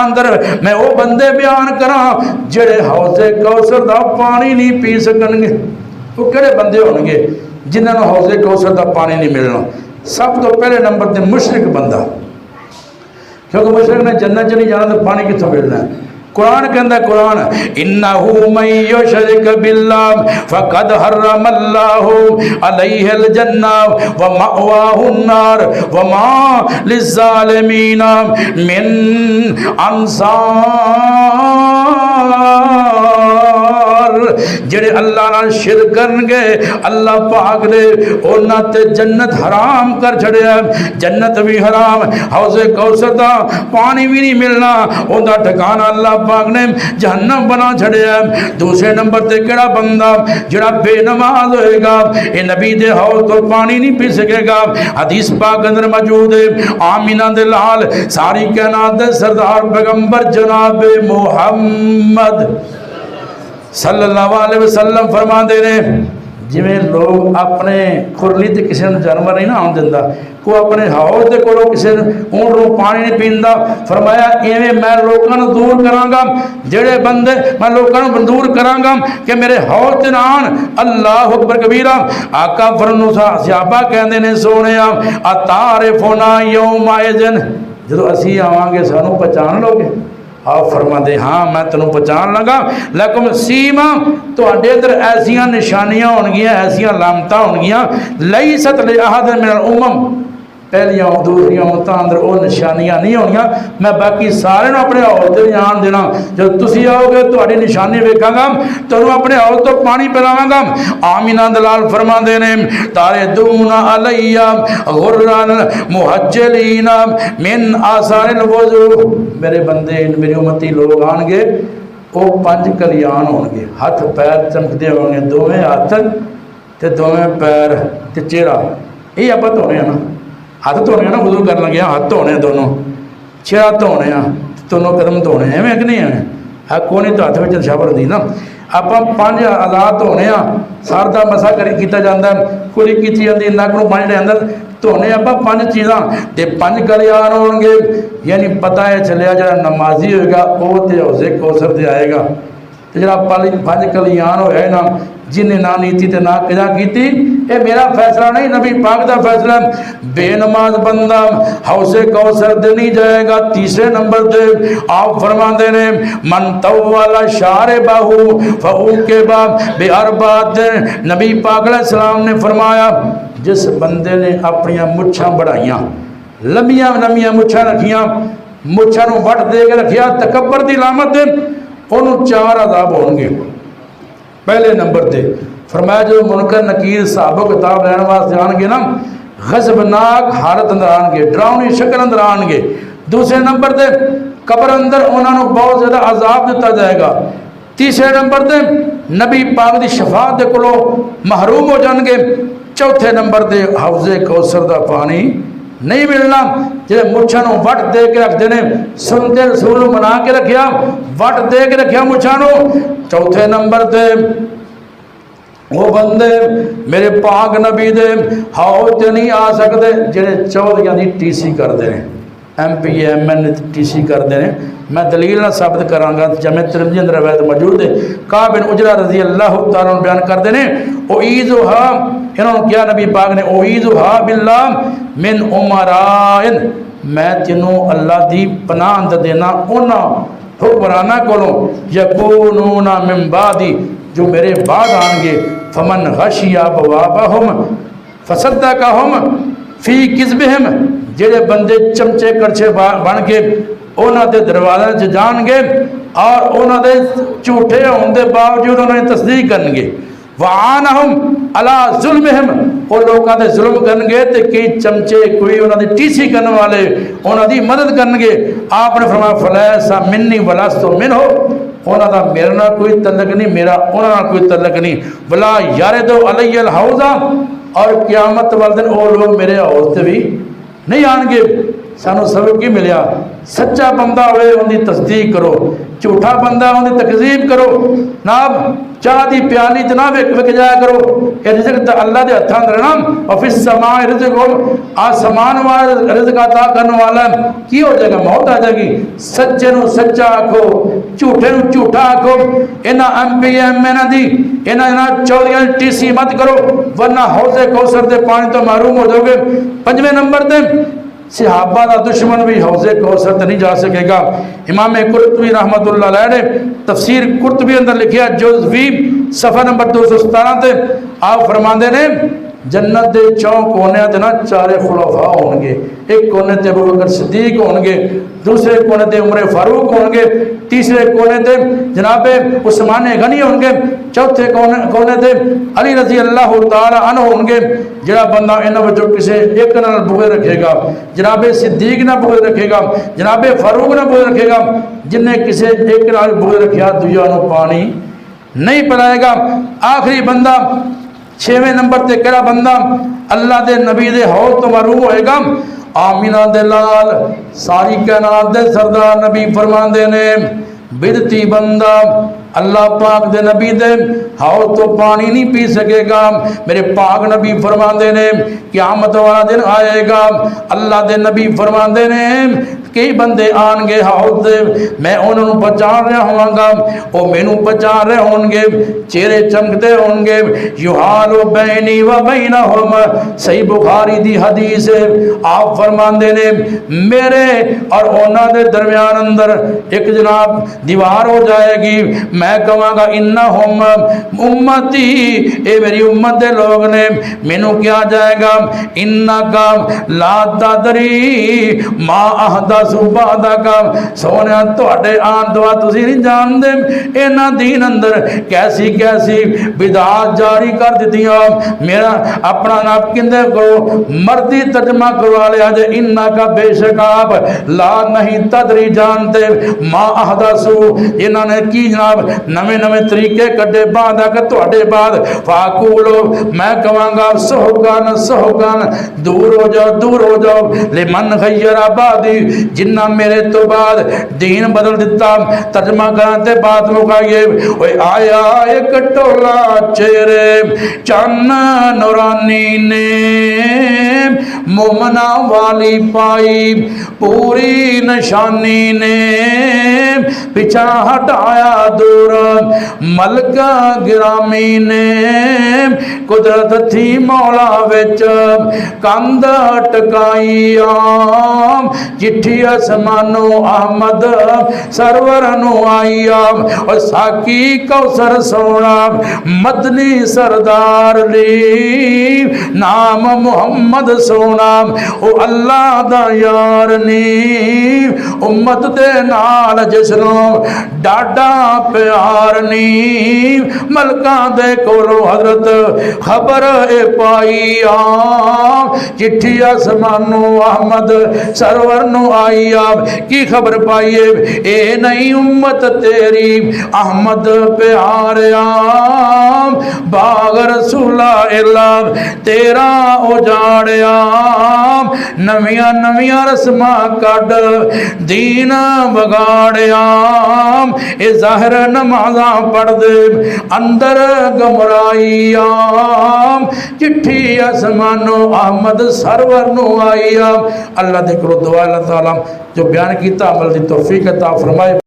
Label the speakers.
Speaker 1: اندر میں وہ بندے بیان کراں جڑے حوض کوثر دا پانی نہیں پی سکن گے۔ وہ کہڑے بندے ہون گے جنہاں نوں حوض کوثر دا پانی نہیں ملنا؟ سب تو پہلے نمبر تے مشرک بندہ، کیونکہ مشرک نے جنت چ نہیں جانا تو پانی کتوں ملنا ہے؟ قرآن کہندا ہے، قرآن انہو من یشرک باللہ فقد حرم اللہ علیہ الجنہ ومأواہ النار وما للظالمین من انصار۔ جڑے اللہ نال شرک کرن گے اللہ پاک نے انہاں تے جنت حرام کر چھڑیا، جنت بھی حرام، حوض کوثر دا پانی بھی نہیں ملنا، اوندا ٹھکانہ اللہ پاک نے جہنم بنا چھڑیا۔ دوسرے نمبر تے کیڑا بندہ جڑا بے نماز ہوئے گا، اے نبی دے حوض تو پانی نہیں پی سکے گا۔ حدیث پاک اندر موجود ہے، آمینہ دے لال ساری کائنات دے سردار پیغمبر جناب محمد صلی اللہ علیہ وسلم فرما دے رہے جویں لوگ اپنے کھرلی تے کسی نے جانور نہیں نہ آن دیندا، کو اپنے حوض دے کولوں کسی نے اونٹ نوں پانی نہیں پیندا، فرمایا ایویں میں لوکاں نوں دور کراں گا، جڑے بندے میں لوکاں نوں دور کراں گا کہ میرے حوض تے نہ آن۔ اللہ اکبر کبیرہ۔ آقا فرنو صحابہ کہندے نے سونیا اتعرفنا یومئذ، جدوں اسی آواں گے سانوں پہچان لو گے؟ آپ فرما دے ہاں میں تنوں پہچان لگا، لیکن سیما تو اڈے در ایسیاں نشانیاں ہونگیاں، ایسیاں علامتاں ہونگیاں لیست لأحد من الامم، پہلیاں دوسریاں امتاں اندر وہ نشانیاں نہیں ہونیاں۔ میں باقی سارے نوں اپنے حوض تے جان دینا، جب تسی آؤ گے تہاڈی نشانی ویکھاں گا، تانوں اپنے حوض تو پانی پلاواں گا۔ آمینہ دلال فرما دے نے تاردون علی غران محجلین من آثار الوضو، میرے بندے میری امتی لوگ آن گے وہ 5 کلیان ہون گے، ہاتھ پیر چمکدے ہون گے، دوویں ہاتھ تے دوویں پیر تے چہرہ، یہ آپ دھونے ہیں نا، ہاتھ دھونے ہیں نا، وضو کر لگے ہاتھ دھونے ہیں دونوں، چہرہ دھونے ہیں، دونوں قدم دھونے ہیں، ایویں کہ نہیں ہیں؟ ہے کونی تو ہاتھ میں شاور دی نا۔ آپ 5 آلات دھونے ہیں، سر دا مسا کیتا جاندا ہے، کلی کیتی جاندی، نک نوں پانی دے اندر دھونے آپ 5 چیزاں تے 5 کلیان ہون گے، یعنی پتہ ہے چلیا جڑا نمازی ہوئے گا وہ تے حوض کوثر تے آئے گا، تے جڑا 5 کلیان ہوئے نا جن نے نہ نیتی تے نہ قضا کیتی، اے میرا فیصلہ نہیں، نبی پاک دا فیصلہ۔ بے نماز بندہ حوض کوثر دے نہیں جائے گا۔ تیسرے نمبر تے آپ فرما دے نے من طول شاربہ فعوقب باربعۃ، نبی پاک علیہ السلام نے فرمایا جس بندے نے اپنی مچھاں بڑھائیاں، لمبیاں لمبیاں مچھاں رکھیاں، مچھاں نوں وٹ دے کے رکھیا، تکبر دی علامت ہے، انہوں 4 عذاب ہون گے۔ پہلے نمبر تے فرمایا جو منکر نکیر صحابہ کتاب لینے واسطے آن گے نا، غضبناک حالت اندر آن گے، ڈراؤنی شکل اندر آن گے۔ دوسرے نمبر تے قبر اندر انہوں نے بہت زیادہ عذاب دیتا جائے گا۔ تیسرے نمبر تے نبی پاک دی شفاعت دے کولوں محروم ہو جان گے۔ چوتھے نمبر تے حوض کوثر دا پانی نہیں ملنا، جے مچھاں نوں وٹ دے کے رکھ دینے، سنتے رسول منا کے رکھیا، وٹ دے کے رکھیا مچھاں نوں۔ چوتھے نمبر تے وہ بندے میرے پاک نبی دے حوض تے نہیں آ سکتے جڑے چودھریاں دی ٹی سی کر دے ہیں، M P M N T C کر دے ہیں۔ میں دلیل نہ ثابت کراں گا، جامع ترمذی اندر روایت موجود ہے، کعب بن عجرہ رضی اللہ تعالیٰ عنہ بیان کر دے ہیں اعیذھا، انہوں نے کیا نبی پاک نے اعیذھا باللہ من امرائن، میں تینوں اللہ دی پناہ دینا انہاں حکمرانہ کولوں یکونون من بعدی، جو میرے بعد آن گے، فمن غشی ابوابہم فصدقہم فی کذبہم، جڑے بندے چمچے کرچے بن کے انہاں دے دروازے چ جان گے اور انہاں دے جھوٹے ہون دے باوجود انہاں دی تصدیق کرن گے، وعانہم علی ظلمہم، وہ لوگاں دے ظلم کرن گے تے کئی چمچے کوئی انہاں دی ٹیسی کرن والے انہاں دی مدد کرن گے۔ آپ نے فرمایا فلیس منی ولست منہ، انہاں دا میرے نال کوئی تعلق نہیں، میرا انہاں نال کوئی تعلق نہیں، ولا یارد علی الحوض، اور قیامت والے دن وہ لوگ میرے حوض تے بھی نہیں آن گے۔ سانو سبق کی ملیا سچا بندہ ہوئے ان کی تصدیق کرو جھوٹا بندہ ان کی تکذیب کرو جناب چاہ دی پیالی جناب ایک وک جایا کرو یہ رزق تا اللہ دے ہتھاں اندر نا وفی السماء رزقکم آسمان والا رزق عطا کرنے والا کی ہو جائے گا موت آ جائے گی سچے نو سچا آکھو جھوٹے نو جھوٹا آکھو انہاں MPM میں نہ دی انہاں چودھریاں ٹی سی مت کرو ورنہ حوض کوثر دے پانی تو محروم ہو جاؤ گے پنجویں نمبر دے صحابہ دا دشمن بھی حوض کوثر تے نہیں جا سکے گا امام قرطبی رحمت اللہ علیہ نے تفسیر قرطبی اندر لکھیا جز 20 صفحہ نمبر 217 تے آپ فرماندے نے جنت دے چون کونے تے نا چارے خلفاء ہون گے ایک کونے تے ابوبکر صدیق ہون گے دوسرے کونے تے عمر فاروق ہون گے تیسرے کونے تے جناب عثمان غنی ہون گے چوتھے کونے تے علی رضی اللہ تعالی عنہ ہون گے جڑا بندہ انہاں وچوں کسے ایک نال بغض رکھے گا جناب صدیق نہ بغض رکھے گا جناب فاروق نہ بغض رکھے گا جن نے کسے ایک نال بغض رکھیا دوجا نو پانی نہیں پلائے گا آخری بندہ 6ویں نمبر تے کہڑا بندہ اللہ دے نبی دے حوض تو محروم ہوئے گا آمینہ دے لال ساری کائنات دے سردار نبی فرماندے نے بدتی بندہ اللہ پاک دے نبی دے حوض تو پانی نہیں پی سکے گا میرے پاک نبی فرماندے نے قیامت والا دن آئے گا اللہ دے نبی فرماندے نے کئی بندے آن گے حوض دے میں انہوں پہچان رہا ہوں گا وہ مینوں پہچان رہے ہوں گے چہرے چمکتے ہوں گے یحال بینی و بینہم صحیح بخاری دی حدیث ہے آپ فرماندے نے میرے اور انہاں دے درمیان اندر ایک جناب دیوار ہو جائے گی میں کہاں گا انہم امتی اے میری امت دے لوگ نے مینوں کیا جائے گا انکا لا تدری ما احدث بعدا کا سونے تواڈے آن دعا تسی نہیں جان دے انہاں دین اندر کیسی کیسی بدعات جاری کر دتیاں میرا اپنا نام کندے کرو مردی ترجمہ کروا لیا جے انکا بے شک آپ لا نہیں تدری جانتے ما احدثو انہاں نے کی جناب نویں نویں طریقے کڈے بعد کہ تواڈے بعد فاقولو میں کہاں گا سہوکان دور ہو جاؤ لمن غیر آبادی جنہ میرے تو بعد دین بدل دیتا ترجمہ کرانتے بات مکائیے اوے آیا ایک ٹولا چہرے چن نورانی نے مومنہ والی پائی پوری نشانی نے پیچھا ہٹایا دور ملکہ گرامی نے قدرت تھی مولا وچ کند ٹکائی آم چٹھی اسمانو احمد سرور نو آئی آم اور ساکی کوثر سونا مدنی سردار لی نام محمد سونا او اللہ دا یار نی امت دے نال جسنو ڈاڈا پیار نی ملکان دے کولو حضرت خبر اے پائی آم چٹھی اسمانو احمد سرور نو آئی آم کی خبر پائیے اے نئی امت تیری احمد پیار آم باغ رسولہ اعلان تیرا اجاڑ آم نویاں رسمہ کڈ دین بگاڑ آم اے ظاہر نمازاں پڑھ دے اندر گمرائی آم چٹھی اسمانو احمد سرور نو آئی آم اللہ دے کرو دعا اللہ تعالیٰ جو بیان کیتا عمل دی توفیق عطا فرمائے